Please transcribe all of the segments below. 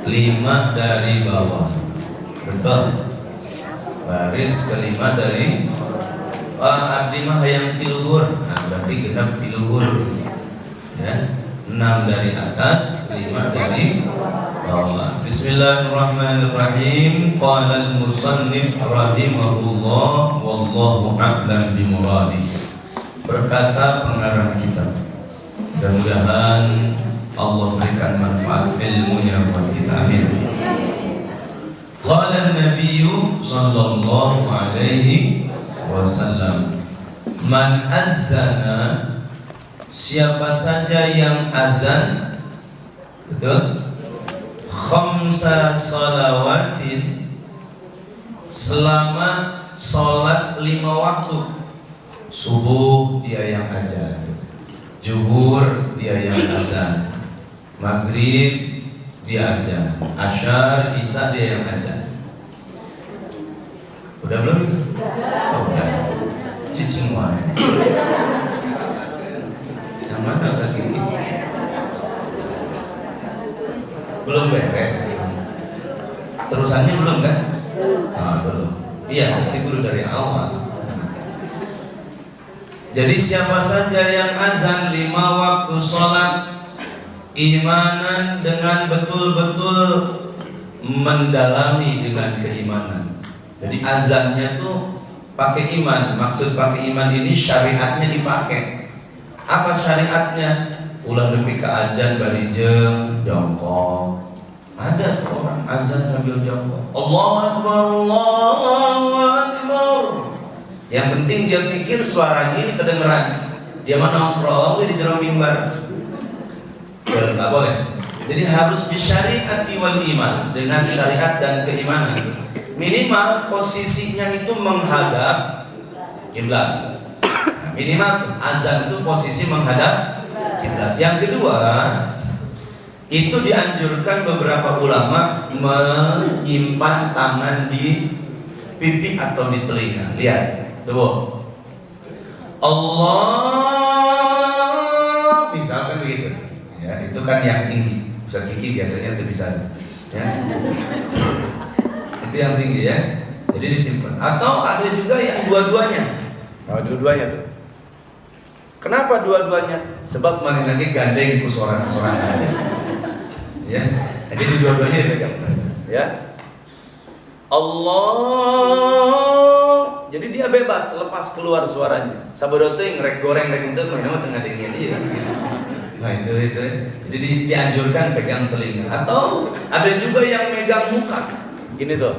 5 dari bawah. Betul. Baris kelima dari abdi mah hayang tiluhur. Nah, berarti genap tiluhur. Ya. 6 dari atas, 5 dari bawah. Bismillahirrahmanirrahim. Qala al-musannif rahimahullah wallahu a'lam bimuradi. Berkata pengarang kitab, mudah-mudahan Allah berikan manfaat ilmunya buat kita, amin. Qala an-nabiy sallallahu alaihi wasallam, man azzana, siapa saja yang azan, betul, khamsa salawatin, selama sholat 5 waktu. Subuh dia yang azan, zuhur dia yang azan, maghrib dia azan, asyar, isya dia yang azan. Udah belum itu? Oh, udah. Cicing wae. Yang mana Ustaz Kiki? Belum beres. Terusannya belum kan? Ah, belum. Iya, nanti dulu dari awal. Jadi siapa saja yang azan 5 waktu sholat imanan, dengan betul-betul mendalami dengan keimanan. Jadi azannya tuh pakai iman. Maksud pakai iman ini syariatnya dipakai. Apa syariatnya? Ulah nepi ke azan bari jeung jongkok. Ada tuh orang azan sambil jongkok. Allahu Akbar, Allahu Akbar. Yang penting dia pikir suaranya ini kedengeran. Dia mah nongkrong di jero mimbar. Enggak boleh. Jadi harus bisyariati wal iman, dengan syariat dan keimanan. Minimal posisinya itu menghadap kiblat. Minimal azan itu posisi menghadap kiblat. Yang kedua, itu dianjurkan beberapa ulama menyimpan tangan di pipi atau di telinga. Lihat. Tuh, Allah, misalkan begitu, ya itu kan yang tinggi. Ustaz Kiki biasanya itu bisa, ya itu yang tinggi ya. Jadi disimpan. Atau ada juga yang dua-duanya. Kalau dua-duanya tuh, kenapa dua-duanya? Sebab mana lagi gandeng ku sorangan-sorangan, ya. Jadi dua-duanya dipegang, ya. Allah. Jadi dia bebas lepas keluar suaranya. Sabodo teh ngrek goreng rek ente mah tengah dengin dia. Nah itu. Jadi dianjurkan pegang telinga. Atau ada juga yang megang muka. Gini tuh.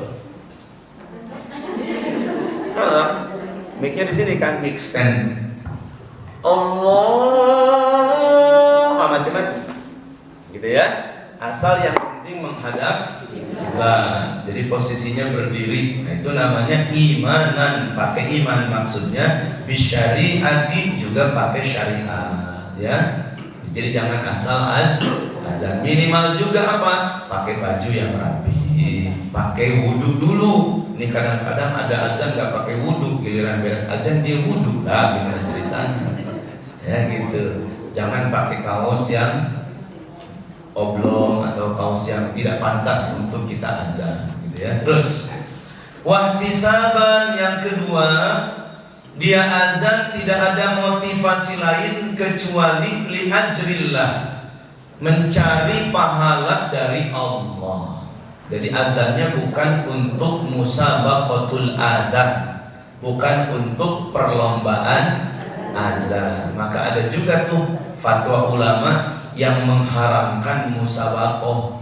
Mic-nya di sini kan, mic stand. Allah macam-macam. Gitu ya. Asal yang penting menghadap kiblat. Jadi posisinya berdiri. Nah, itu namanya imanan, pakai iman, maksudnya bisyariati, juga pakai syariat, ya. Jadi jangan asal azan. Minimal juga apa? Pakai baju yang rapi, pakai wudhu dulu. Ini kadang-kadang ada azan nggak pakai wudhu, giliran beres azan dia wudhu. Lah gimana ceritanya? Ya gitu. Jangan pakai kaos yang oblong atau kaos yang tidak pantas untuk kita azan, gitu ya. Terus wahtisaban, yang kedua, dia azan tidak ada motivasi lain kecuali li ajrillah, mencari pahala dari Allah. Jadi azannya bukan untuk musabaqatul adzan, bukan untuk perlombaan azan. Maka ada juga tuh fatwa ulama yang mengharamkan musabaqah.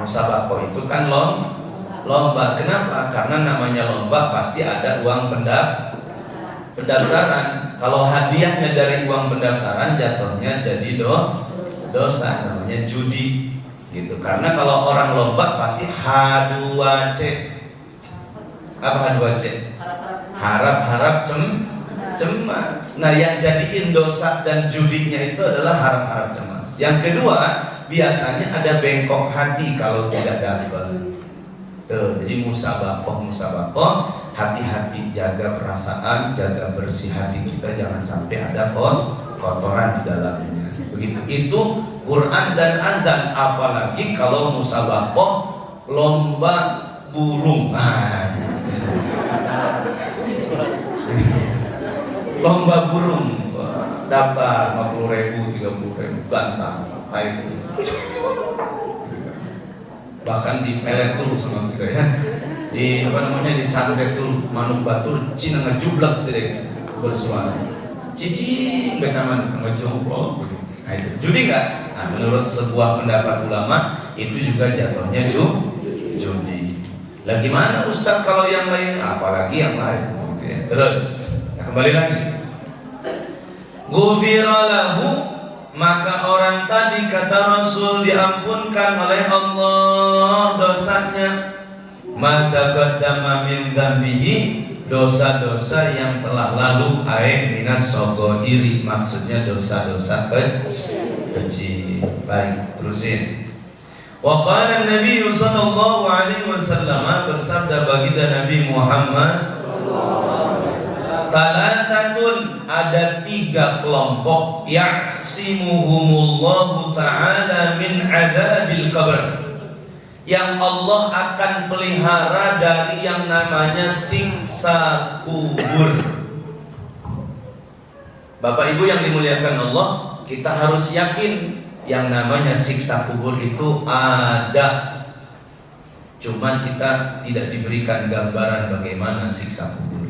Musabaqah itu kan lomba. Kenapa? Karena namanya lomba pasti ada uang pendaftaran. Kalau hadiahnya dari uang pendaftaran, jatuhnya jadi dosa, namanya judi gitu. Karena kalau orang lomba pasti H2C. Apa H2C? Harap-harap cemas. Nah, yang jadiin dosa dan judinya itu adalah harap-harap cemas. Yang kedua, biasanya ada bengkok hati kalau tidak dapat. Jadi musabaqah, hati-hati, jaga perasaan, jaga bersih hati kita, jangan sampai ada kotoran di dalamnya. Begitu. Itu Quran dan azan, apalagi kalau musabaqah lomba burung. Lomba burung, daftar 50.000, 30.000, gantang, kayak bahkan dipelet dulu sama kita ya, disantet dulu, manuk batur cina ngejublak tidak bersuara, cicing betaman ngejomplo begitu. Nah itu judi nggak? Nah menurut sebuah pendapat ulama itu juga jatuhnya judi. Lah gimana Ustaz kalau yang lain? Apalagi yang lain gitu ya. Terus kembali lagi, ghufira lahu, maka orang tadi kata Rasul diampunkan oleh Allah dosanya, ma taqaddama min dzambihi, dosa-dosa yang telah lalu, minas sogoiri, maksudnya dosa-dosa kecil. Baik, terusin. Wa qala Nabi sallallahu alaihi wasallam, bersabda baginda Nabi Muhammad, Talatatun, ada 3 kelompok, ya'simuhumullahu ta'ala min adzabil qabr, yang Allah akan pelihara dari yang namanya siksa kubur. Bapak Ibu yang dimuliakan Allah, kita harus yakin yang namanya siksa kubur itu ada. Cuma kita tidak diberikan gambaran bagaimana siksa kubur.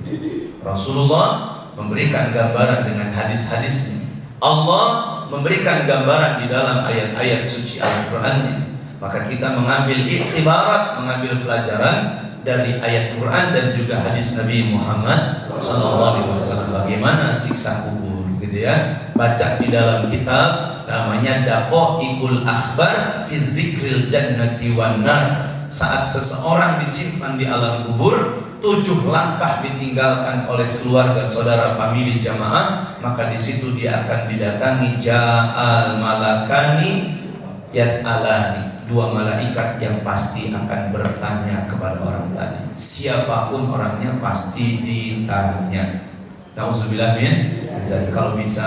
Rasulullah memberikan gambaran dengan hadis-hadisnya. Allah memberikan gambaran di dalam ayat-ayat suci Al-Qur'annya. Maka kita mengambil iktibarat, mengambil pelajaran dari ayat Quran dan juga hadis Nabi Muhammad SAW. Bagaimana siksa kubur, gitu ya. Baca di dalam kitab namanya Daqaiqul Akhbar fi Zikril Jannati wan Nar. Saat seseorang disimpan di alam kubur, 7 langkah ditinggalkan oleh keluarga, saudara, famili, jamaah, maka di situ dia akan didatangi ja'al malakani yas'alani, 2 malaikat yang pasti akan bertanya kepada orang tadi. Siapapun orangnya pasti ditanya. Nauzubillah min dzalik. Kalau bisa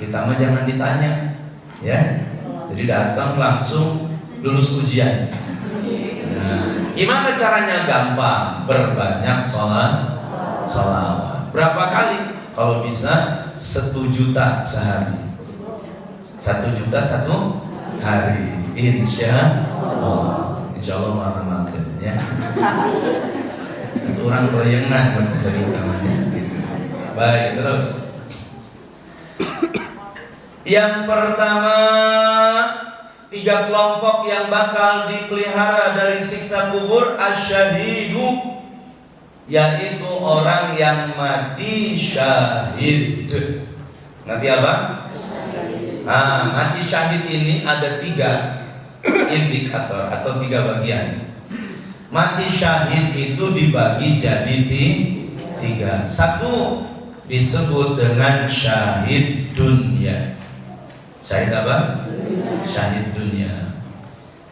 kita mah jangan ditanya, ya. Jadi datang langsung lulus ujian. Nah, gimana caranya? Gampang, berbanyak sholawat. Berapa kali? Kalau bisa 1 juta sehari. 1 juta 1 hari. Insya Allah makan ya. Itu orang kelayangan untuk saya namanya. Baik, terus. Yang pertama, 3 kelompok yang bakal dipelihara dari siksa kubur, asyahidu, yaitu orang yang mati syahid. Mati apa? Mati syahid ini ada 3 indikator atau 3 bagian. Mati syahid itu dibagi jadi 3. 1 disebut dengan syahid dunia. Syahid apa? Syahid dunia.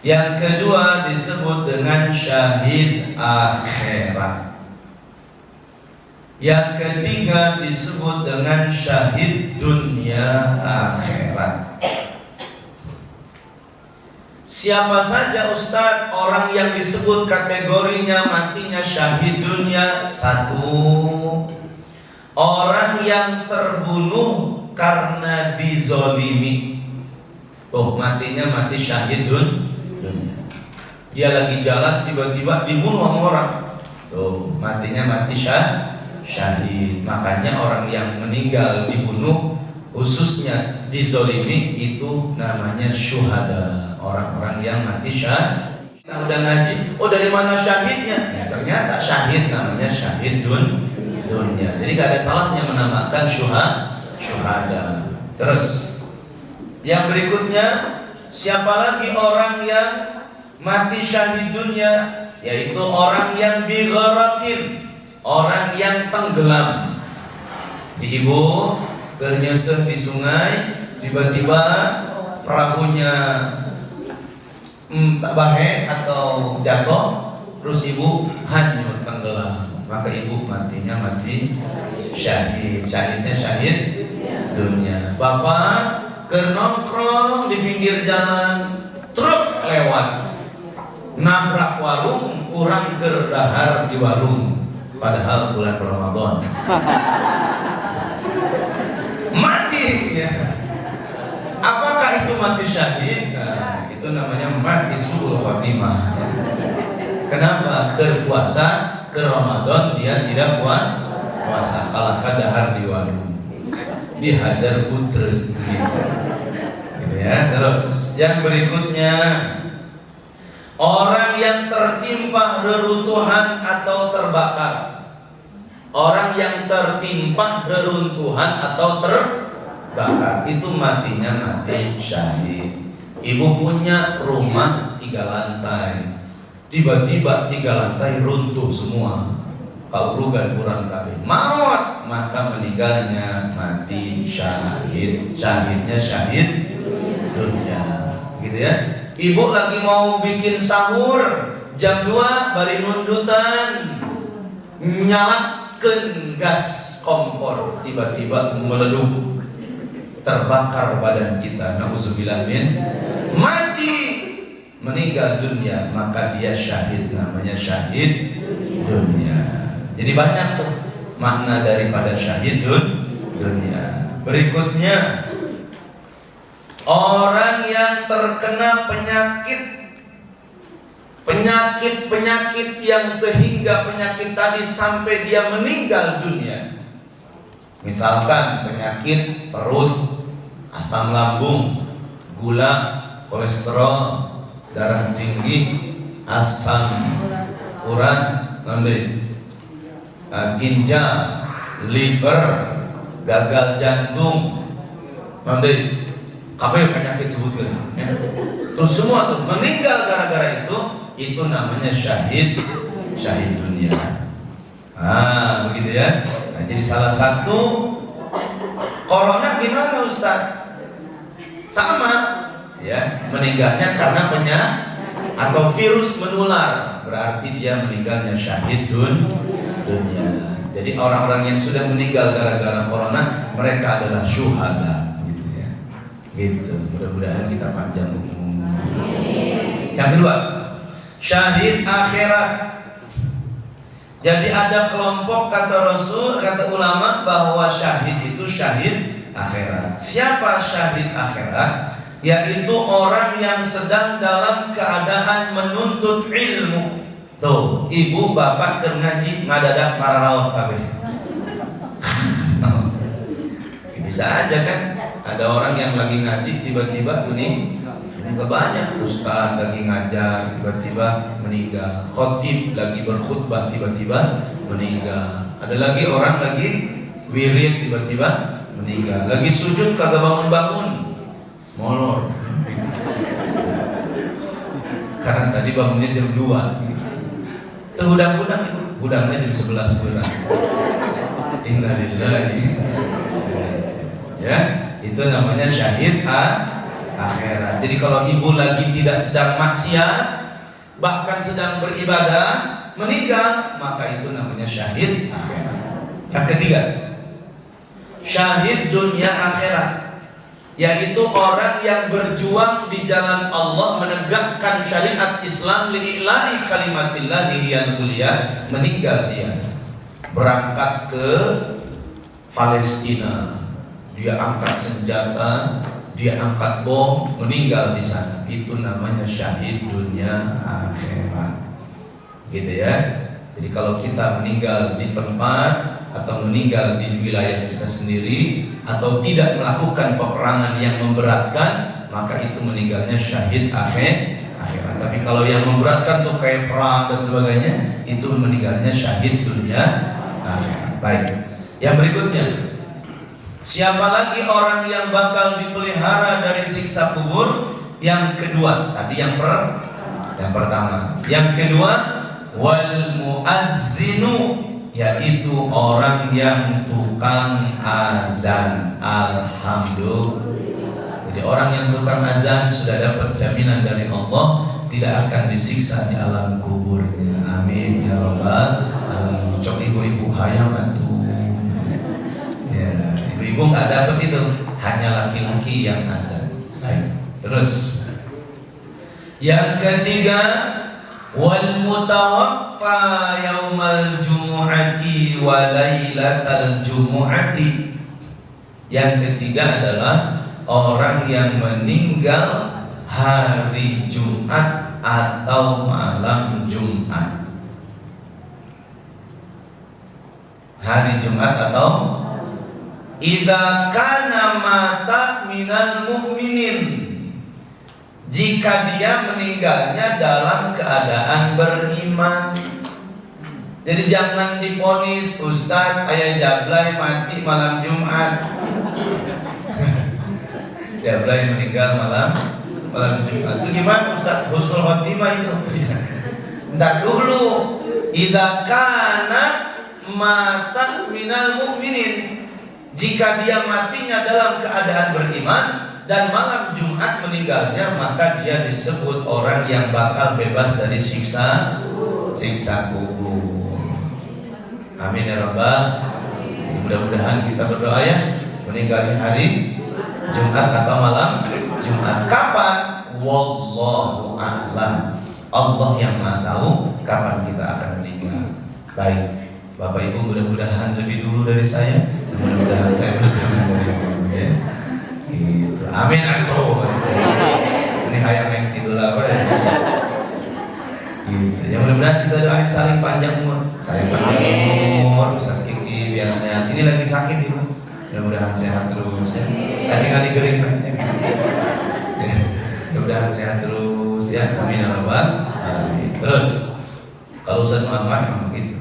Yang kedua disebut dengan syahid akhirat. Yang ketiga disebut dengan syahid dunia akhirat. Siapa saja Ustadz orang yang disebut kategorinya matinya syahid dunia? 1, orang yang terbunuh karena dizolimi. Tuh matinya mati syahid dunia. Dia lagi jalan tiba-tiba dibunuh sama orang. Tuh matinya mati syahid. Makanya orang yang meninggal dibunuh, khususnya dizolimi, itu namanya syuhada. Orang-orang yang mati syahid. Kita udah ngaji, oh dari mana syahidnya? Ya, ternyata syahid namanya syahid dunia. Jadi gak ada salahnya menamakan syuhada. Terus yang berikutnya, siapa lagi orang yang mati syahid dunia? Yaitu orang yang bigharaqin, orang yang tenggelam. Di ibu kernyeseh di sungai, tiba-tiba perahunya bahe atau jatuh, terus ibu hanyut tenggelam, maka ibu matinya mati syahid. Syahidnya syahid dunia. Bapak nongkrong di pinggir jalan, truk lewat, nabrak warung, kurang gerdahar di warung, padahal bulan Ramadan. Mati ya. Apakah itu mati syahid? Nah, itu namanya mati su'ul khotimah. Kenapa? Ke puasa, ke Ramadan dia tidak puasa, kalah kadahar di warung, dihajar putre gitu ya. Terus yang berikutnya, orang yang tertimpa reruntuhan atau terbakar. Orang yang tertimpa reruntuhan atau terbakar itu matinya mati syahid. Ibu punya rumah 3 lantai, tiba-tiba 3 lantai runtuh semua, kaulugan kurang kabeh, maut, maka meninggalnya mati syahid. Syahidnya syahid dunia, gitu ya. Ibu lagi mau bikin sahur jam 2 bari nundutan, nyalakan gas kompor, tiba-tiba meledup, terbakar badan kita, nauzubillah min, mati, meninggal dunia, maka dia syahid, namanya syahid dunia. Jadi banyak tuh makna daripada syahid dunia. Berikutnya, orang yang terkena penyakit yang sehingga penyakit tadi sampai dia meninggal dunia. Misalkan penyakit perut, asam lambung, gula, kolesterol, darah tinggi, asam urat, ginjal, liver, gagal jantung, kabeh penyakit sebutkan ya. Terus semua tuh meninggal gara-gara itu namanya syahid dunia. Begitu ya. Nah, jadi salah satu, corona gimana Ustaz? Sama ya, meninggalnya karena atau virus menular, berarti dia meninggalnya syahid dunia. Jadi orang-orang yang sudah meninggal gara-gara corona, mereka adalah syuhada, gitu ya. Gitu. Mudah-mudahan kita panjang umur. Yang kedua, syahid akhirat. Jadi ada kelompok, kata Rasul, kata ulama, bahwa syahid itu syahid akhirat. Siapa syahid akhirat? Yaitu orang yang sedang dalam keadaan menuntut ilmu. Tuh, ibu bapak keur ngaji ngadadak mararaot kabeh. Bisa aja kan? Ada orang yang lagi ngaji tiba-tiba ini banyak, ustaz lagi ngajar tiba-tiba meninggal, khotib lagi berkhutbah tiba-tiba meninggal, ada lagi orang lagi wirid tiba-tiba meninggal, lagi sujud kagak bangun-bangun, molor karena tadi bangunnya jam 2. Tuh hudang-hudang itu, hudangnya jam 11 kurang. Innalillahi. Ya, itu namanya syahid akhirat. Jadi kalau ibu lagi tidak sedang maksiat, bahkan sedang beribadah, meninggal, maka itu namanya syahid akhirat. Yang ketiga, syahid dunia akhirat, yaitu orang yang berjuang di jalan Allah, menegakkan syariat Islam, li'ila'i kalimatillah hiyal kuliah, meninggal dia, berangkat ke Palestina, dia angkat senjata, dia angkat bom, meninggal di sana. Itu namanya syahid dunia akhirat. Gitu ya. Jadi kalau kita meninggal di tempat atau meninggal di wilayah kita sendiri atau tidak melakukan peperangan yang memberatkan, maka itu meninggalnya syahid akhirat. Tapi kalau yang memberatkan tuh kayak perang dan sebagainya, itu meninggalnya syahid dunia akhirat. Baik. Yang berikutnya, siapa lagi orang yang bakal dipelihara dari siksa kubur? Yang kedua, tadi yang pertama. Yang kedua, wal muazzinu, yaitu orang yang tukang azan. Alhamdulillah. Jadi orang yang tukang azan sudah dapat jaminan dari Allah tidak akan disiksa di alam kuburnya. Amin ya rabbal alamin. Cok ibu-ibu hayang atuh. Ya, ibu-ibu nggak dapat itu, hanya laki-laki yang azan. Baik, terus yang ketiga, wal mutawaffa yaumal jumu'ati wa lailatal jumu'ati. Yang ketiga adalah orang yang meninggal hari Jumat atau malam Jumat. Hari Jumat atau idza kana mata minal mu'minin, jika dia meninggalnya dalam keadaan beriman. Jadi jangan diponis Ustaz ayah Jablay mati malam Jumat. Jablay meninggal malam Jumat. Itu gimana Ustaz? Husnul khotimah itu. Entar dulu. Idza kana mata minal mu'minin, jika dia matinya dalam keadaan beriman dan malam Jumat meninggalnya, maka dia disebut orang yang bakal bebas dari siksa kubur. Amin ya rabbal. Mudah-mudahan kita berdoa ya, meninggalnya hari Jumat atau malam Jumat. Kapan? Wallahu a'lam. Allah yang Maha tahu kapan kita akan meninggal. Baik, Bapak Ibu mudah-mudahan lebih dulu dari saya. Mudah-mudahan saya berjalan dari ibu ya. Gitu. Amin anto. Ini hayang tidur apa ya? Gitu. Ya mudah-mudahan kita doain saling panjang umur, Ustaz Kiki biar sehat. Ini lagi sakit ibu. Mudah-mudahan sehat terus ya. Tadi nggak digering ya. Mudah-mudahan sehat terus ya. Amin ya rabbal alamin. Terus kalau Ustaz Muhammad memang begitu.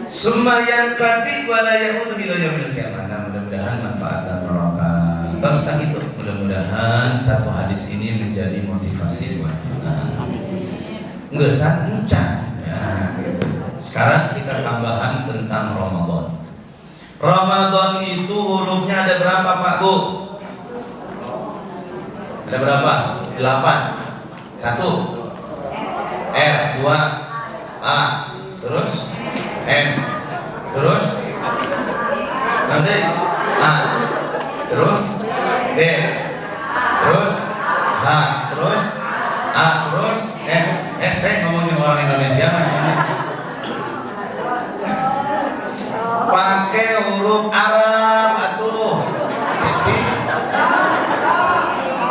Summayan kati wala yaudu ila yaumil qiyamah. Mudah-mudahan manfaat dan barokah. Terus itu mudah-mudahan satu hadis ini menjadi motivasi buat kita. Enggak saja ya, gitu. Sekarang kita tambahan tentang Ramadan. Ramadan itu hurufnya ada berapa Pak Bu? Ada berapa? 8. 1 R, 2 A, terus M, terus nanti A, terus D, terus H, terus A, terus M. Saya ngomongin orang Indonesia namanya. Pakai huruf Arab atuh. Siti.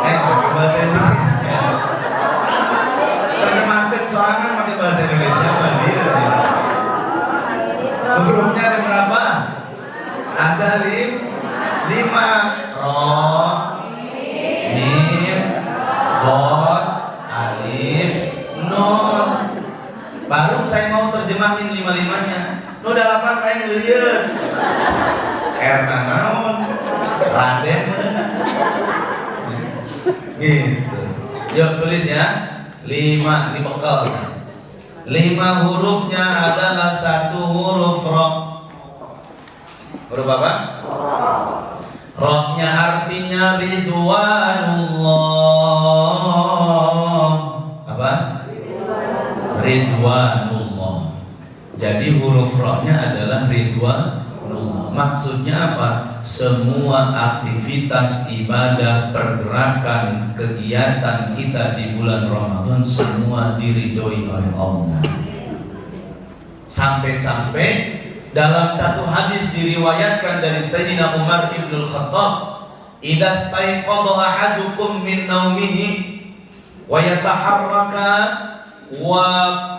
Pakai bahasa Indonesia. Terjemahkan sorangan pakai bahasa Indonesia mandiri. Hurufnya ada berapa? Ada 5. Ro, mim, dot, alif, nun. Baru saya mau terjemahin 5-5-nya. Nu 8 kayak ngeliat. R naon, Raden mana? Gitu. Yuk tulis ya. 5 dibekal. 5 hurufnya adalah 1 huruf ro. Huruf apa? Rohnya artinya Ridwanullah. Apa? Ridwanullah. Jadi huruf rohnya adalah Ridwanullah. Maksudnya apa? Semua aktivitas ibadah, pergerakan, kegiatan kita di bulan Ramadan semua diridhoi oleh Allah. Sampai-sampai dalam satu hadis diriwayatkan dari Sayyidina Umar ibn Khattab, "Idza staiqadha ahadukum min naumihi wa yataharraka wa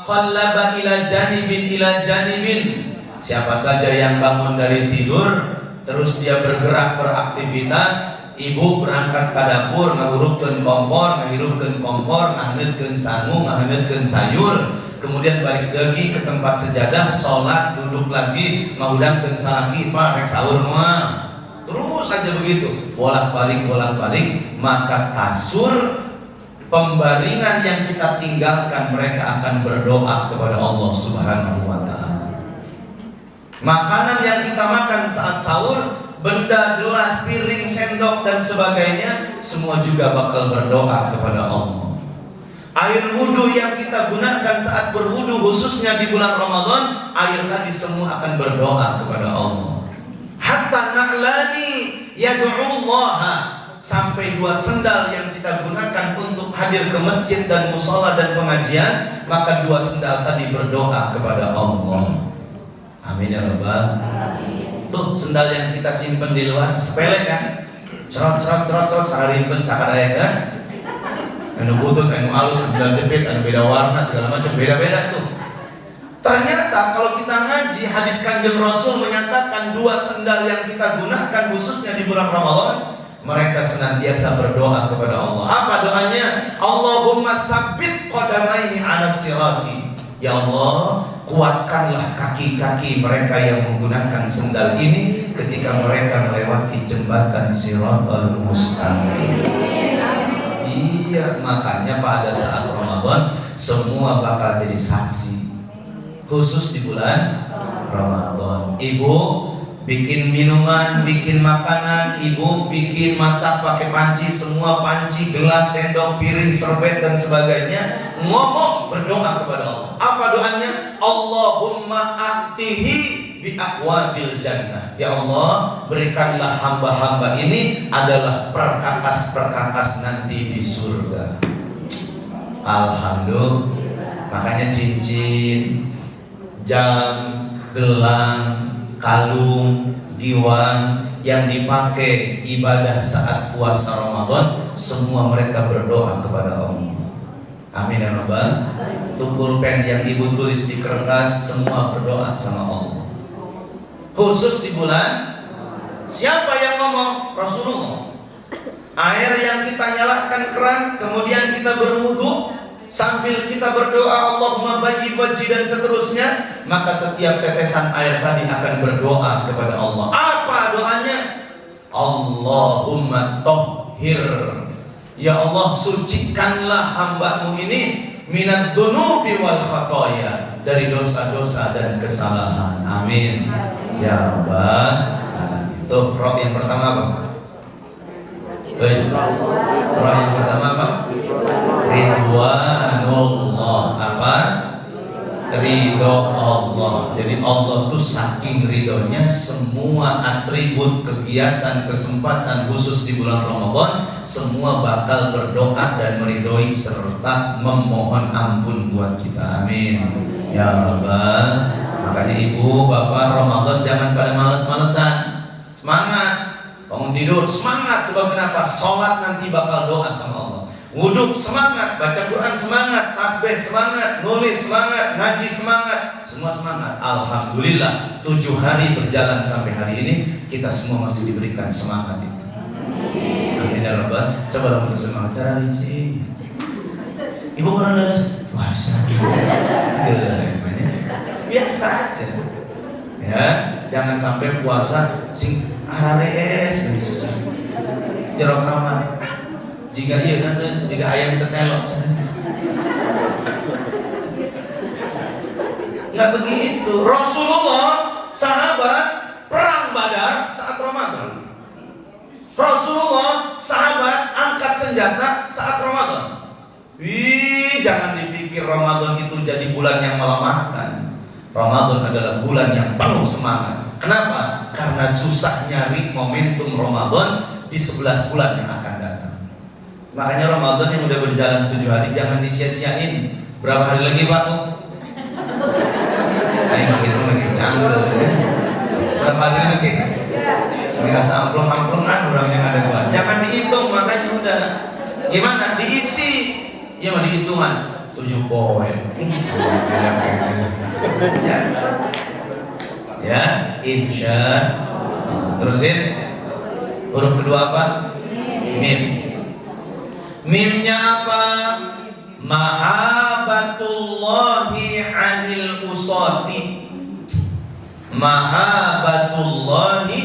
qallaba ila janibin." Siapa saja yang bangun dari tidur terus dia bergerak beraktivitas, ibu berangkat ke dapur ngahurupkeun kompor, ngahanutkeun sangu, ngahanutkeun sayur, kemudian balik lagi ke tempat sejadah, sholat, duduk lagi, ngahudangkeun salaki, Pak rek sahur mah. Terus saja begitu, bolak-balik, maka kasur pembaringan yang kita tinggalkan mereka akan berdoa kepada Allah Subhanahu wa taala. Makanan yang kita makan saat sahur, benda, gelas, piring, sendok dan sebagainya semua juga bakal berdoa kepada Allah. Air wudhu yang kita gunakan saat berwudhu khususnya di bulan Ramadan, air tadi semua akan berdoa kepada Allah. yad'ullaha, sampai 2 sendal yang kita gunakan untuk hadir ke masjid dan mushola dan pengajian, maka 2 sendal tadi berdoa kepada Allah. Amin ya rabbal alamin. Tuh sendal yang kita simpen di luar, sepele kan? Cerot saharimpen sakadaya kan? Anu butut, anu alus, sendal jepit, anu beda warna, segala macam beda-beda tuh. Ternyata kalau kita ngaji hadis Kanjeng Rasul menyatakan 2 sendal yang kita gunakan khususnya di bulan Ramadan, mereka senantiasa berdoa kepada Allah. Apa doanya? Allahumma sabbit qadamaihi 'ala sirati. Ya Allah, kuatkanlah kaki-kaki mereka yang menggunakan sendal ini ketika mereka melewati jembatan Siratal Mustaqim. Iya, makanya pada saat Ramadan semua bakal jadi saksi. Khusus di bulan Ramadan, ibu bikin minuman, bikin makanan, ibu bikin masak pakai panci, semua panci, gelas, sendok, piring, serbet dan sebagainya, ngomong berdoa kepada Allah. Apa doanya? Allahumma atihi bi aqwabil jannah. Ya Allah, berikanlah hamba-hamba ini adalah perkakas-perkakas nanti di surga. Alhamdulillah. Makanya cincin, jam, gelang, kalung, giwang yang dipakai ibadah saat puasa Ramadan, semua mereka berdoa kepada Allah. Amin ya rabbal. Pulpen yang ibu tulis di kertas, semua berdoa sama Allah. Khusus di bulan, siapa yang ngomong? Rasulullah. Air yang kita nyalakan keran, kemudian kita berwudu, sambil kita berdoa Allahumma bayyib wajhi dan seterusnya, maka setiap tetesan air tadi akan berdoa kepada Allah. Apa doanya? Allahumma tahhir, ya Allah sucikanlah hambamu ini minad dunubi wal khataya, dari dosa-dosa dan kesalahan. Amin ya rabbal alamin. Tuh roh yang pertama apa? Roh yang pertama apa? Ridwanullah. Apa? Ridho Allah. Jadi Allah tuh saking ridhonya, semua atribut kegiatan kesempatan khusus di bulan Ramadan semua bakal berdoa dan meridhoi serta memohon ampun buat kita. Amin ya rabbal. Makanya ibu bapak Ramadan jangan pada malas-malesan, semangat. Bangun tidur semangat, sebab kenapa? Sholat nanti bakal doa sama Allah. Wuduk semangat, baca Quran semangat, tasbih semangat, nulis semangat, ngaji semangat, semua semangat. Alhamdulillah 7 hari berjalan sampai hari ini kita semua masih diberikan semangat itu. Amin ya rabbal. Coba lah untuk semangat cara licin. Ibu orang dari puasa, biasa aja. Ya, jangan sampai puasa sing ares begitu jerok kamar. Jika iya kan, jika ayam tetelok, nggak begitu. Rasulullah, sahabat perang Badar saat Ramadan. Rasulullah, sahabat angkat senjata saat Ramadan. Jangan dipikir Ramadan itu jadi bulan yang melemahkan. Ramadan adalah bulan yang penuh semangat. Kenapa? Karena susah nyari momentum Ramadan di 11 bulan yang akan datang. Makanya Ramadan yang udah berjalan 7 hari jangan disia-siain. Berapa hari lagi Pak? Ayo menghitung lagi, canggul ya. Berapa hari lagi? Ngerasa amplong-amplongan orang yang ada buat. Jangan dihitung, makanya udah. Gimana? Diisi. Ya mah dihitungan 7 poin. Ya, insya. Terusin. Huruf kedua apa? Mim. Mimnya apa? Mahabbatullahi 'anil usati. Mahabbatullahi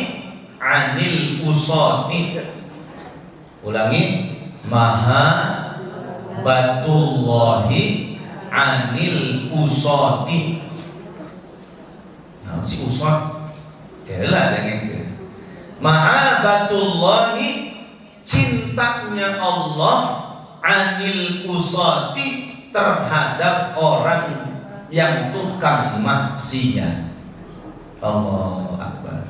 'anil usati. Ulangi. Mahabbatullahi 'anil usati. Nah, si usat kela dengan itu. Mahabbatullahi, cintanya Allah, anil usati, terhadap orang yang tukang maksiat. Allahu Akbar.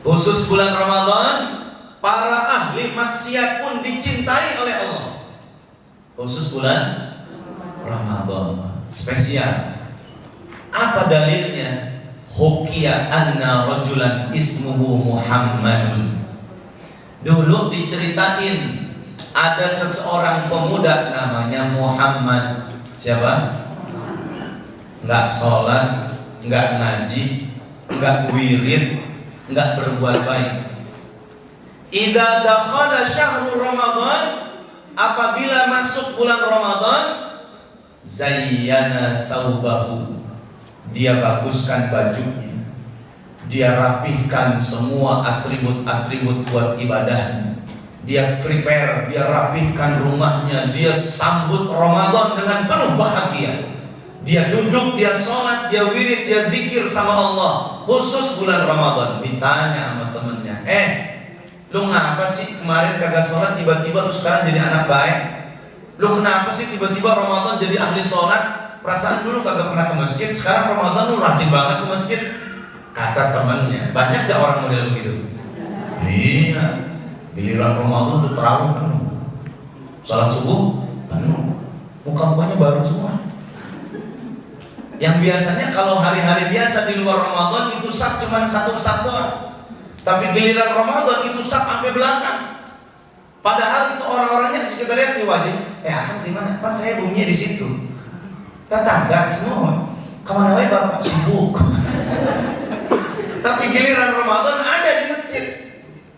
Khusus bulan Ramadan, para ahli maksiat pun dicintai oleh Allah. Khusus bulan Ramadan, spesial. Apa dalilnya? Hukiya anna rajulan ismuhu Muhammadun. Dulu diceritain ada seseorang pemuda namanya Muhammad. Siapa? Enggak sholat, enggak ngaji, enggak wirid, enggak berbuat baik. Idza dakhala syahrul Ramadan, apabila masuk bulan Ramadan, zayyana saubahu, dia baguskan bajunya, dia rapihkan semua atribut-atribut buat ibadahnya, dia prepare, dia rapihkan rumahnya, dia sambut Ramadan dengan penuh bahagia. Dia duduk, dia sholat, dia wirid, dia zikir sama Allah. Khusus bulan Ramadan. Ditanya sama temennya, lu ngapa sih kemarin kagak sholat, tiba-tiba lu sekarang jadi anak baik? Lu kenapa sih tiba-tiba Ramadan jadi ahli sholat? Perasaan dulu kagak pernah ke masjid, sekarang Ramadan lu rajin banget ke masjid. Kata temannya, banyak gak orang model begitu? Iya, giliran Ramadan tuh terawih penuh, salat subuh penuh, muka-mukanya baru semua. Yang biasanya kalau hari-hari biasa di luar Ramadan itu sak cuman satu sak doang, tapi giliran Ramadan itu sak sampai belakang. Padahal itu orang-orangnya kita lihat di wajah, akang di mana? Pan saya buminya di situ. Tetangga semua, kemana wae bapak sibuk. Tapi giliran Ramadan ada di masjid.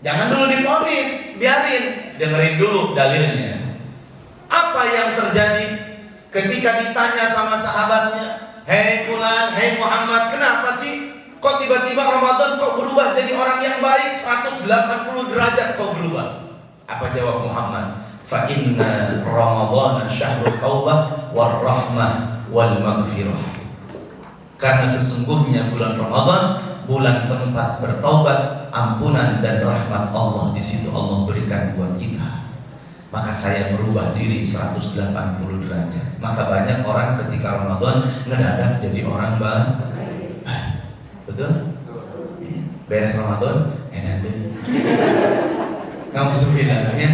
Jangan dulu diponis, biarin, dengerin dulu dalilnya. Apa yang terjadi ketika ditanya sama sahabatnya, hei Fulan, hei Muhammad, kenapa sih kok tiba-tiba Ramadan kok berubah jadi orang yang baik 180 derajat kok berubah? Apa jawab Muhammad? Fa inna Ramadhana syahrul taubah war rahmah wal maghfirah. Karena sesungguhnya bulan Ramadan bulan tempat bertaubat, ampunan dan rahmat Allah. Di situ Allah berikan buat kita. Maka saya merubah diri 180 derajat. Maka banyak orang ketika Ramadan ngedadak jadi orang baik. Betul? Beres Ramadan, enak deh. Nauzubillah ya.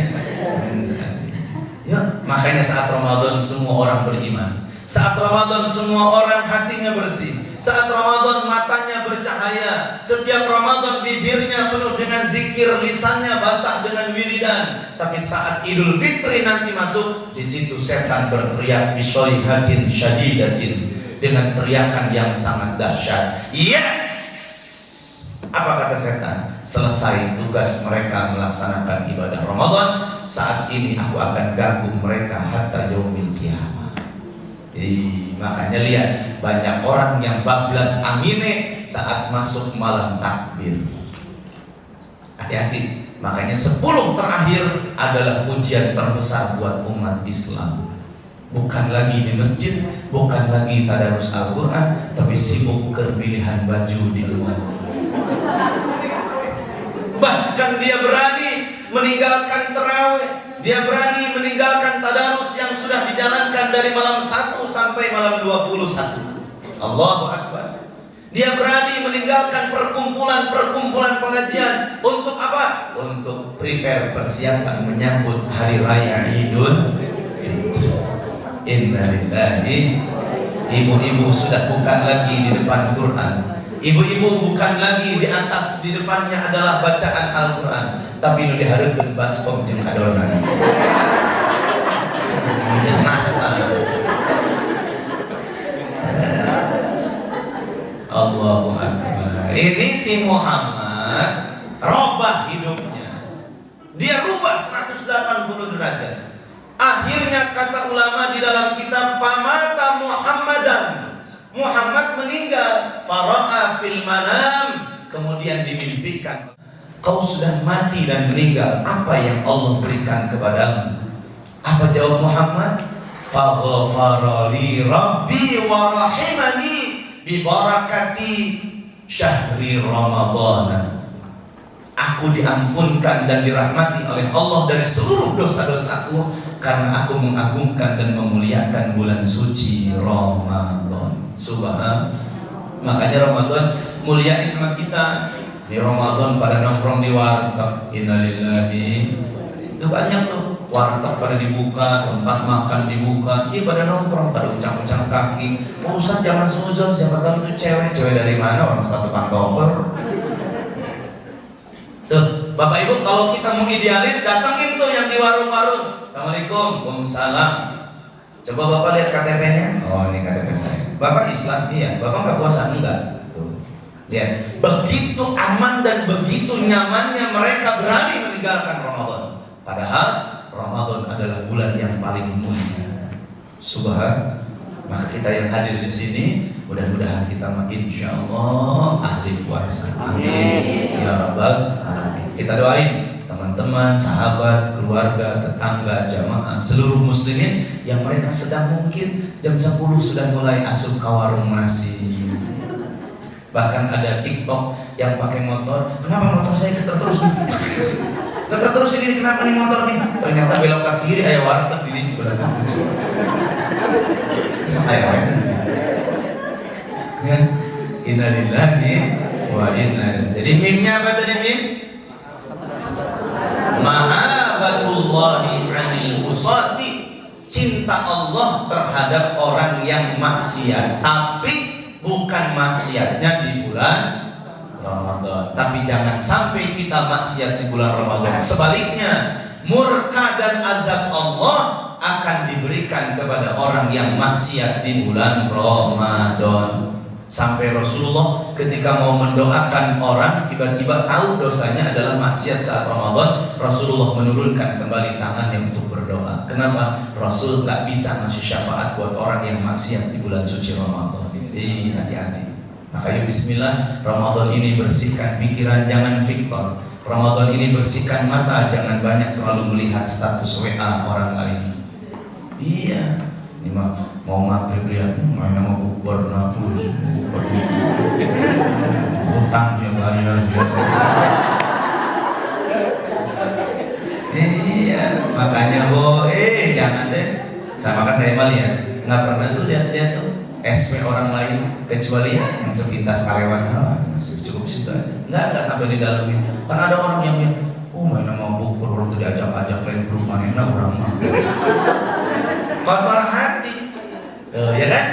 Ya, makanya saat Ramadan semua orang beriman. Saat Ramadan semua orang hatinya bersih. Saat Ramadan matanya bercahaya. Setiap Ramadan bibirnya penuh dengan zikir, lisannya basah dengan wiridan. Tapi saat Idul Fitri nanti masuk, di situ setan berteriak bisyaihatin syadidatin, dengan teriakan yang sangat dahsyat. Yes! Apa kata setan? Selesai tugas mereka melaksanakan ibadah Ramadan, saat ini aku akan ganggu mereka hatta yaumil qiyamah. Makanya lihat, banyak orang yang bablas angine saat masuk malam takbir. Hati-hati. Makanya 10 terakhir adalah ujian terbesar buat umat Islam. Bukan lagi di masjid, bukan lagi tadarus Al-Quran, tapi sibuk pemilihan baju di luar. Bahkan dia berani meninggalkan tarawih, dia berani meninggalkan tadarus yang sudah dijalankan dari malam 1 sampai malam 21. Allahu Akbar. Dia berani meninggalkan perkumpulan pengajian. Untuk apa? Untuk prepare, persiapan menyambut hari raya Idul Fitri. Innalillahi. Ibu-ibu sudah bukan lagi di depan Quran. Ibu-ibu bukan lagi di atas, di depannya adalah bacaan Al-Quran, tapi nu dihareukeun baskom jeung adonan. Nasta. Allahu Akbar. Ini si Muhammad robah hidupnya. Dia rubah 180 derajat. Akhirnya kata ulama di dalam kitab, famata Muhammadan, Muhammad meninggal, fara'a fil manam, kemudian dimimpikan, kau sudah mati dan meninggal, apa yang Allah berikan kepadamu? Apa jawab Muhammad? Faghfara li rabbi wa rahimani bi barakati syahri Ramadan. Aku diampunkan dan dirahmati oleh Allah dari seluruh dosa-dosaku karena aku mengagungkan dan memuliakan bulan suci Ramadan. Subhanallah. Makanya Ramadan muliain sama kita. Di Ramadan pada nongkrong di warteg, innalillahi. Itu banyak tuh, warteg pada dibuka, tempat makan dibuka, iya pada nongkrong, pada ucap-ucap kaki. Oh Ustaz jangan suzon, siapa tahu itu cewek dari mana, orang sepatu pantopper. Tuh, Bapak Ibu kalau kita mengidealis, datangin tuh yang di warung-warung. Assalamualaikum, waalaikumsalam. Coba Bapak lihat KTP-nya. Oh ini KTP saya. Bapak Islam, iya. Bapak nggak puasa, enggak. Lihat, begitu aman dan begitu nyamannya mereka berani meninggalkan Ramadan. Padahal Ramadan adalah bulan yang paling mulia. Subhan. Maka kita yang hadir di sini, mudah-mudahan kita insya Allah ahli puasa. Amin. Ya Rabbal Alamin. Kita doain teman-teman, sahabat, keluarga, tetangga, jamaah, seluruh muslimin yang mereka sedang mungkin jam 10 sudah mulai asup ke warung nasi. Bahkan ada TikTok yang pakai motor. Kenapa motor saya getar terus? Getar terus ini, kenapa nih motor nih? Ternyata belok ke kiri, ayo warteg di belakang. Bisa kayak apa ya? Innalillahi wa inna. Jadi mimnya apa tadi mim? Mahabbatullahi 'anil usati. Cinta Allah terhadap orang yang maksiat, tapi bukan maksiatnya di bulan Ramadan. Tapi jangan sampai kita maksiat di bulan Ramadan. Sebaliknya, murka dan azab Allah akan diberikan kepada orang yang maksiat di bulan Ramadan. Sampai Rasulullah ketika mau mendoakan orang, tiba-tiba tahu dosanya adalah maksiat saat Ramadan, Rasulullah menurunkan kembali tangannya untuk berdoa. Kenapa? Rasul gak bisa ngasih syafaat buat orang yang maksiat di bulan suci Ramadan. Jadi hati-hati. Maka yuk bismillah, Ramadan ini bersihkan pikiran, jangan fiktor. Ramadan ini bersihkan mata, jangan banyak terlalu melihat status WA orang lain. Iya, ini mah mau maghrib lihat, main nama bukber nakus, utang yang bayar juga. Iya, makanya jangan deh. Sama saya mah lihat, nggak pernah tuh lihat-lihat tuh SP orang lain, kecuali yang sepintas karyawan, cukup situ aja. Nggak sampai di dalamnya. Karena ada orang yang main nama bukber, orang tuh diajak-ajak lain grup mana orang mah. Kotor hati. Ya kan?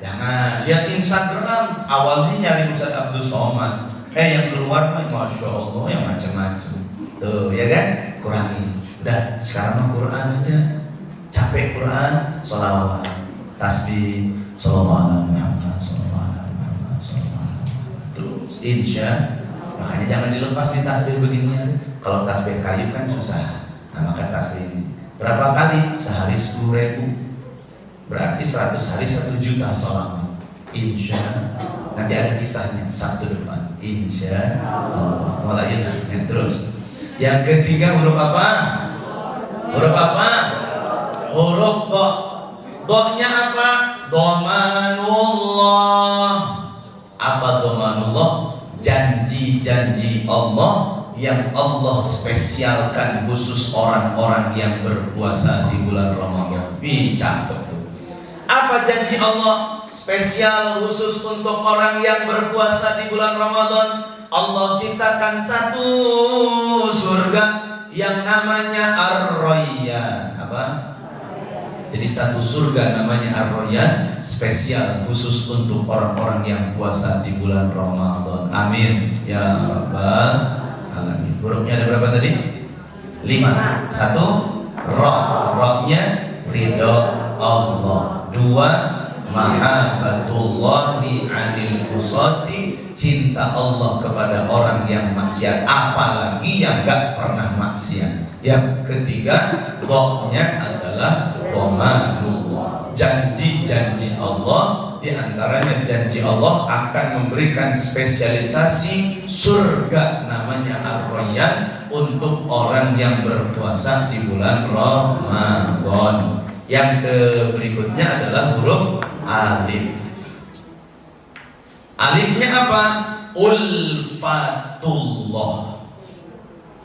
Jangan lihat Instagram, awalnya nyari Ustaz Abdul Somad, yang keluar mah Masya Allah yang macam-macam. Tuh ya kan? Kurangi. Udah sekarang mah Quran aja. Capek Quran, sholawat, tasbih, sallallahu alaihi Muhammad, sallallahu alaihi Muhammad, sallallahu alaihi Muhammad. Terus insya. Makanya jangan dilepas di tasbih beginian. Kalau tasbih kayu kan susah. Nah maka tasbih ini berapa kali? Sehari 10.000. Berarti 100 hari 1 juta sholat. Insya. Nanti ada kisahnya Sabtu depan. Insya Allah. Mulai terus. Yang ketiga huruf apa? Huruf apa? Huruf do. Do-nya apa? Domanullah. Apa domanullah? Janji-janji Allah yang Allah spesialkan khusus orang-orang yang berpuasa di bulan Ramadan. Catat tuh. Apa janji Allah spesial khusus untuk orang yang berpuasa di bulan Ramadan? Allah ciptakan satu surga yang namanya Ar-Rayyan. Apa? Jadi satu surga namanya Ar-Rayyan, spesial khusus untuk orang-orang yang puasa di bulan Ramadan. Amin ya rabbal alamin. Hurufnya ada berapa tadi? 5. 1 Ra. Ra-nya ridho Allah. 2 mahabbatullahi 'anil usati, cinta Allah kepada orang yang maksiat, apalagi yang gak pernah maksiat. Yang ketiga, do-nya adalah domanullah, janji-janji Allah. Di antaranya janji Allah akan memberikan spesialisasi surga namanya Ar-Rayyan untuk orang yang berpuasa di bulan Ramadan. Yang berikutnya adalah huruf alif. Alifnya apa? Ulfatullah.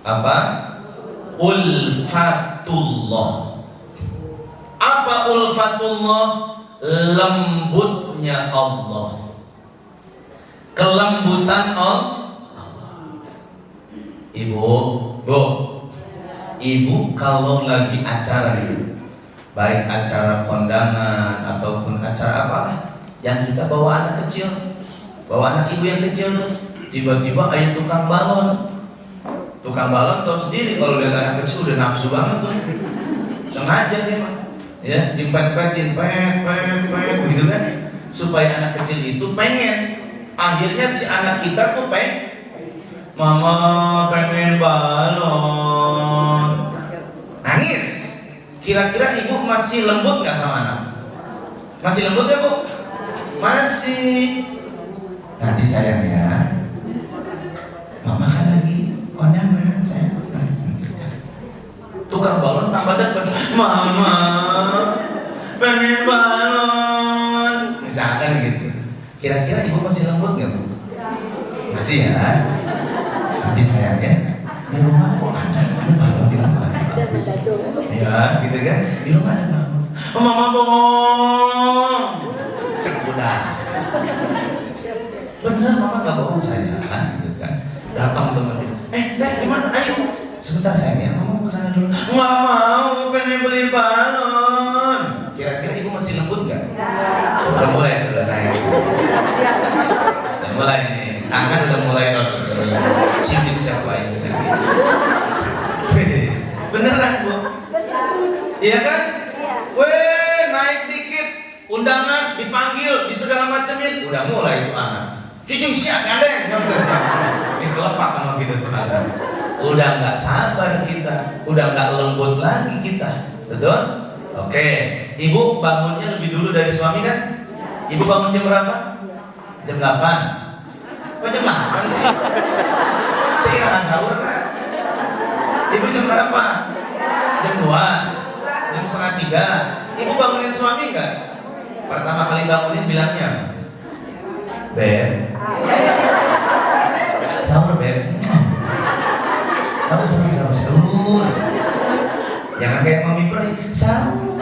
Apa? Ulfatullah. Apa ulfatullah? Lembutnya Allah. Kelembutan Allah. Ibu, Bu, ibu kalau lagi acara nih, baik acara kondangan ataupun acara apa yang kita bawa anak kecil, bawa anak ibu yang kecil tuh, tiba-tiba ada tukang balon. Tukang balon tahu sendiri kalau lihat anak kecil udah nafsu banget tuh, sengaja dia mah, ya dipet-petin, pet gitu kan, supaya anak kecil itu pengen. Akhirnya si anak kita tuh mama pengen balon, nangis. Kira-kira ibu masih lembut nggak sama anak? Masih lembut ya Bu? Masih. Nanti sayang ya, mama kan lagi kondangan, sayang. Tukang balon tambah dapat, mama pengen balon, misalkan gitu. Kira-kira ibu masih lembut nggak Bu? Masih ya. Nanti sayang ya, di rumah kok ada balon di rumah. Ya, gitu kan? Di rumah ada balon. Oh, mama bohong. Cek udah. Bener mama nggak bohong sayang, gitu kan? Datang temennya. Teh gimana? Ayo. Sebentar sayang ya, mama mau kesana dulu. Nggak mau, pengen beli balon. Kira-kira ibu masih lembut nggak? Udah mulai, udah naik. Udah mulai nih. Tangan udah mulai cipit siapa yang sakit. Beneran Bu? Iya kan? Weh, naik dikit, undangan dipanggil, di segala macamnya, udah mulai itu anak. Cucing siap gandeng, ini kelepak sama kita tuh anak. Udah nggak sabar kita, udah nggak lembut lagi kita, betul? Oke, ibu bangunnya lebih dulu dari suami kan? Ibu bangun jam berapa? Jam 8. Kok jam 8 sih? Sekiraan sahur kan? Ibu jam berapa? Jam 2, jam setengah 3. Ibu bangunin suami nggak? Pertama kali bangunin bilangnya, Beb, sahur Beb. Sahur. Jangan kayak mami perih, sahur.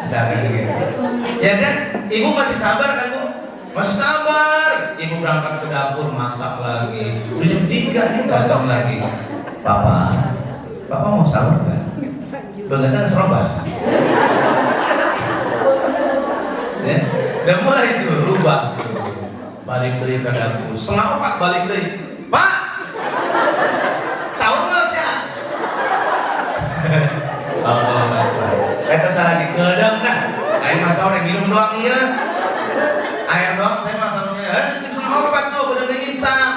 Misalkan gitu. Ya kan? Ibu masih sabar kan Bu? Masih sabar. Ibu berangkat ke dapur masak lagi. Udah jam 3 nih datang lagi. Papa mau sahur kan? Begadang serobah. Ya, udah mulai itu rubah. Balik dari ke dapur. 3:30 balik dari. Pak, sahur nggak sih? Allah. Kita lagi gedeng dah. Ayo mas sahur yang minum doang iya. Air doang saya masaknya. Setengah 3:30 tuh udah imsak.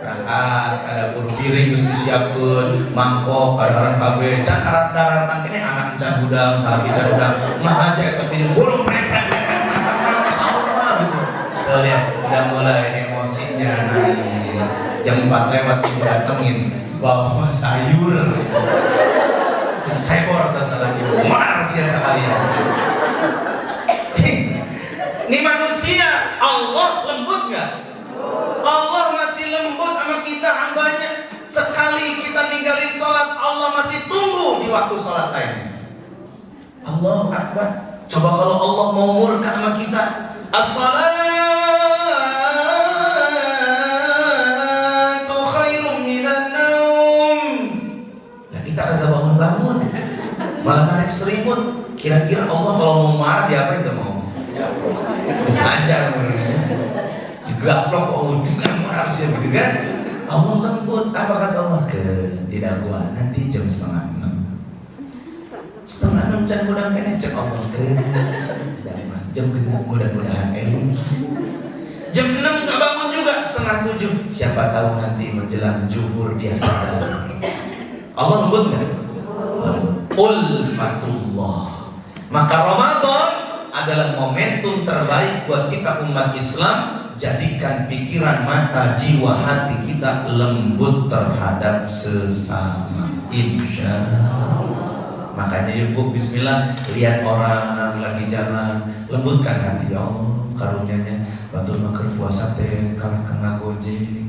Berangkat ada buru piring terus disiapkan mangkok ada orang KB can arat darat tangkene anak can budang salaki can budang mah aja tapi bolong prek sahur mah gitu. Tuh lihat udah mulai emosinya naik. Jam 4 lewat ibu datengin bawa sayur. Sebor atau salah ibu mar sia sekalian. Ini manusia Allah lembut nggak? Allah masih lembut sama kita hambanya. Sekali kita ninggalin sholat Allah masih tunggu di waktu sholat lainnya. Allahu Akbar. Coba kalau Allah mau murka sama kita, as-salatu khairum minan naum. Nah kita kagak bangun-bangun, malah narik selimut. Kira-kira Allah kalau mau marah dia apa itu mau? Belajar digaplok oh juga harus ya gitu kan. Allah lembut. Apa kata Allah ke tidak gua nanti jam 5:30 can mudah kene cek Allah ke jam genap mudah-mudahan Eli jam 6 gak bangun juga 6:30 siapa tahu nanti menjelang zuhur dia sadar. Allah lembut gak? Ulfatullah. Maka Ramadan adalah momentum terbaik buat kita umat Islam. Jadikan pikiran, mata, jiwa, hati kita lembut terhadap sesama, insya Allah. Makanya yuk Bu, bismillah, lihat orang lagi jalan, lembutkan hati. Ya Allah, karunyanya batur maker puasa teh kalah kena gojek.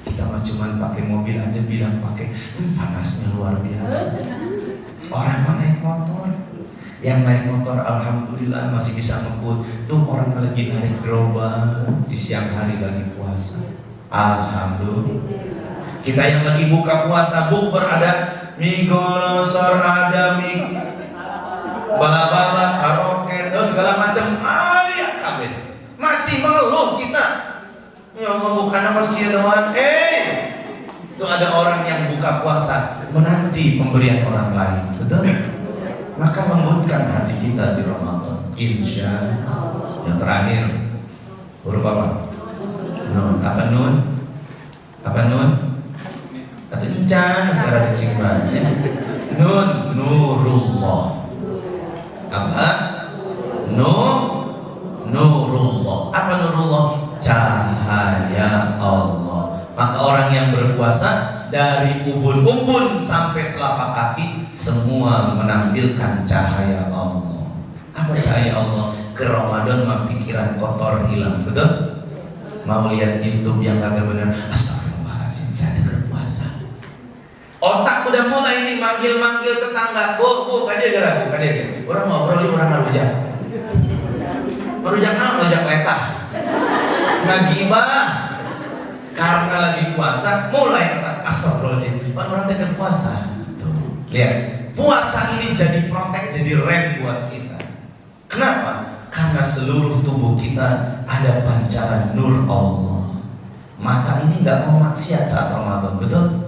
Kita mah cuman pakai mobil aja bilang pakai panasnya luar biasa. Orang mah naik motor. Yang naik motor alhamdulillah masih bisa ngebut. Tuh orang lagi narik gerobak di siang hari lagi puasa. Alhamdulillah. Kita yang lagi buka puasa bukber ada mie golosor, ada mie bala-bala, karaoke, terus segala macam ayat kabeh. Masih mengeluh kita. Ya Allah, bukan apa sekian doang. Itu ada orang yang buka puasa menanti pemberian orang lain, betul? Maka lembutkan hati kita di Ramadan. Insya Allah. Yang terakhir, huruf apa? Nun. Apa nun? Apa nun? Atau encan secara dicingkan ya. Nun, nurullah. Apa? Nurullah. Apa nurullah? Cahaya Allah. Maka orang yang berpuasa dari ubun-ubun sampai telapak kaki semua menampilkan cahaya Allah. Apa cahaya Allah? Ke Ramadan mah pikiran kotor hilang, betul? Mau lihat YouTube yang kagak benar, astagfirullahaladzim, saya berpuasa. Otak udah mulai nih manggil-manggil tetangga, bu, kadia. Orang ngobrol, orang ngarujak. Ngarujak nama, ngajak letah. Ngagibah. Karena lagi puasa, mulai kata astagfirullahaladzim. Orang tengah puasa. Tuh, lihat, puasa ini jadi protek, jadi rem buat kita. Kenapa? Karena seluruh tubuh kita ada pancaran nur Allah. Mata ini nggak mau maksiat saat Ramadan, betul?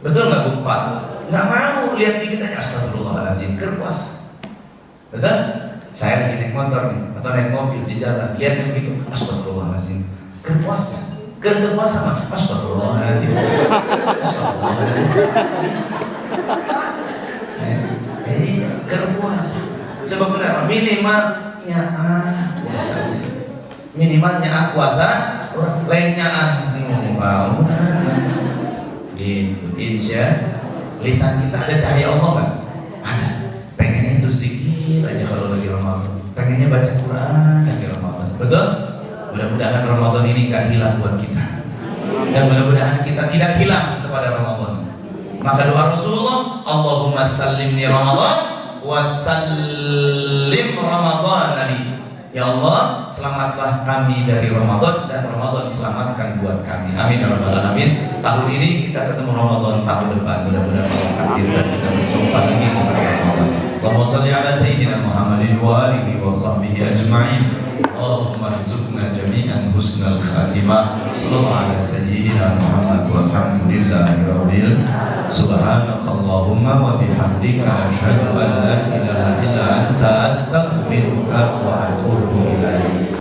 Betul nggak Bu Pak? Nggak mau lihat dikit aja astagfirullahaladzim, kerpuasa. Betul? Saya lagi naik motor nih, atau naik mobil di jalan, lihat begitu, astagfirullahaladzim, kerpuasa. Kerpuasa mah, astagfirullahaladzim, astagfirullahaladzim. Kerpuasa. Sebab kenapa? Minimalnya minimalnya puasa, orang lainnya mau gitu. Insya lisan kita ada cahaya Allah kan? Ada. Pengennya itu zikir aja kalau lagi Ramadan. Pengennya baca Quran lagi Ramadan. Betul? Mudah-mudahan Ramadan ini gak hilang buat kita. Dan mudah-mudahan kita tidak hilang kepada Ramadan. Maka doa Rasulullah, Allahumma sallimni Ramadan wa sallim Ramadan ali. Ya Allah, selamatlah kami dari Ramadan dan Ramadan selamatkan buat kami. Amin ya rabbal alamin. Tahun ini kita ketemu Ramadan, tahun depan mudah-mudahan Allah takdirkan kita berjumpa lagi di Ramadan. Allahumma shalli ala sayyidina Muhammadin wa alihi wa sahbihi ajma'in. Allahumma rizukna jami'an husnal khatimah. Sallallahu ala sayyidina Muhammad walhamdulillahi rabbil. Subhanakallahumma wa bihamdika asyhadu an la ilaha illa anta astaghfiruka wa atubu ilaik.